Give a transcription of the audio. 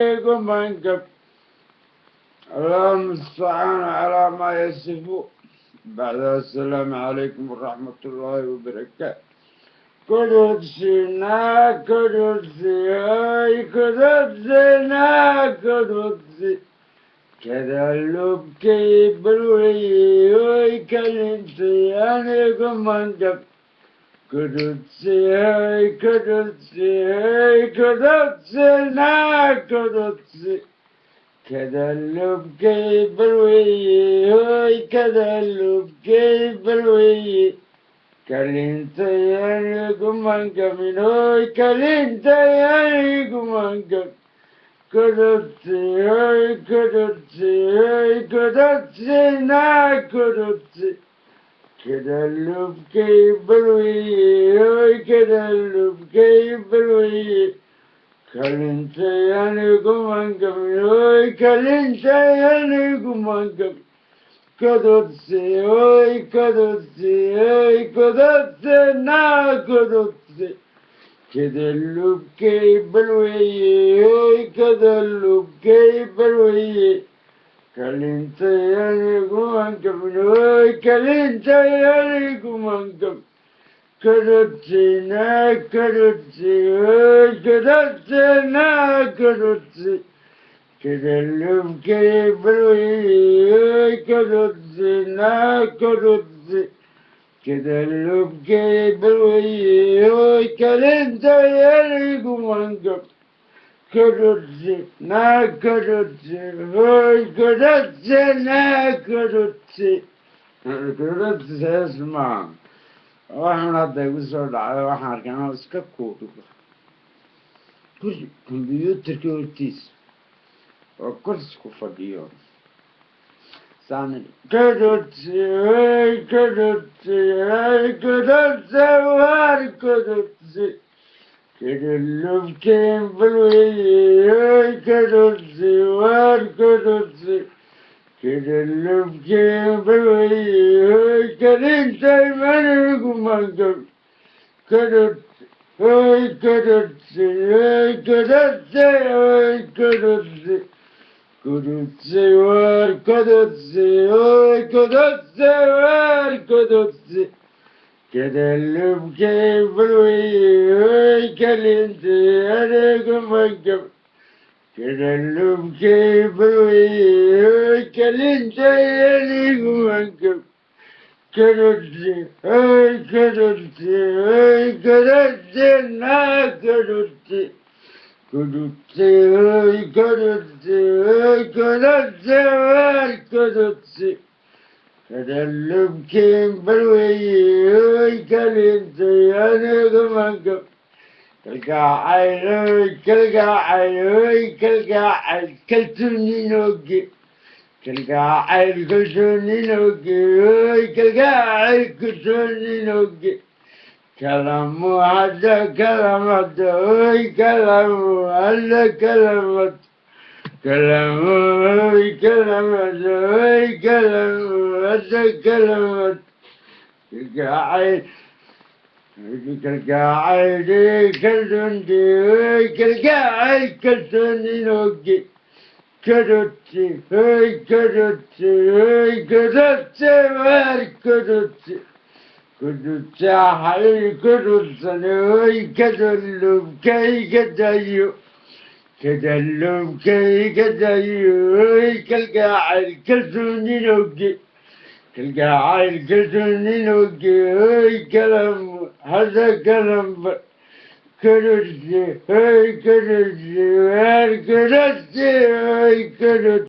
عليكم أنكم اللهم المستعان على ما يصفون. بعد السلام عليكم ورحمة الله وبركاته. قدسنا قدسي هاي قدسنا قدسي كذا لبكي بلوي هاي كلمتي عليكم أنكم قدسي هاي قدسي هاي قدسنا قدسي كذلب كيف الوي هوي كذلب كيف الوي كلين تيانيكم أنكم من هوي كلين تيانيكم أنكم كدتي هوي كدتي هوي كدتي نا كدتي كذلب كيف الوي هوي كذلب كيف الوي كلنتيانيكم أنكم يوي كلنتيانيكم أنكم كدوتسي يوي كدوتسي يوي كدوتسي نا كدوتسي كدلوب كي بلوي يوي كدلوب كي بلوي كلنتيانيكم أنكم يوي كلنتيانيكم أنكم كدتنا كدتي كدتنا كدتي كدلب كيف الوي كدتنا كدتي كدلب كيف الوي كلنت يليكم أنكم كدتنا كدتي كدتنا كدتي كدتي اسمع waxaan hadda igu soo dhacday waxaan arkay anoo iska kuuduga guri kombyuutarka hortiisa oo kursi ku fadhiyo saan kadotsi hey kadotsi hey kadotsi waar kadotsi kadalubkeen balweye hey kadotsi waar kadotsi كدلب كيف الوي كدنت منكم أنكم كدت هاي كدت هاي كدت هاي كدت كدت وار كدت هاي كدت وار كدت كدلب كيف الوي هاي كدنت منكم أنكم كدلب كيف الوي كلنت يليكم أنكم كدلتي هاي كدلتي هاي كدلتي نا كدلتي كدلتي هاي كدلتي هاي كدلتي هاي كدلتي كدلب كيف الوي هاي كلنت يليكم أنكم كالقاعد كالقاعد كلتوني نوقي كالقاعد كلتوني نوقي كالقاعد كلتوني نوقي كلام هذا كلام هذا كلام هذا كلام هذا كلام كلام هذا كلام هذا كلام هذا كالقاعد كالقاعد كالدندي كالقاعد كالدندي نوقي كدتي هاي كدتي هاي كدتي وار كدتي كدتي حي كدتي هاي كدلب كي كدايو كدلب كي كدايو هاي كالقاعد كالدندي نوقي كالقاعد كالدندي نوقي هاي كلام هذا كلام كرسي هاي كرسي هاي كرسي هاي كرسي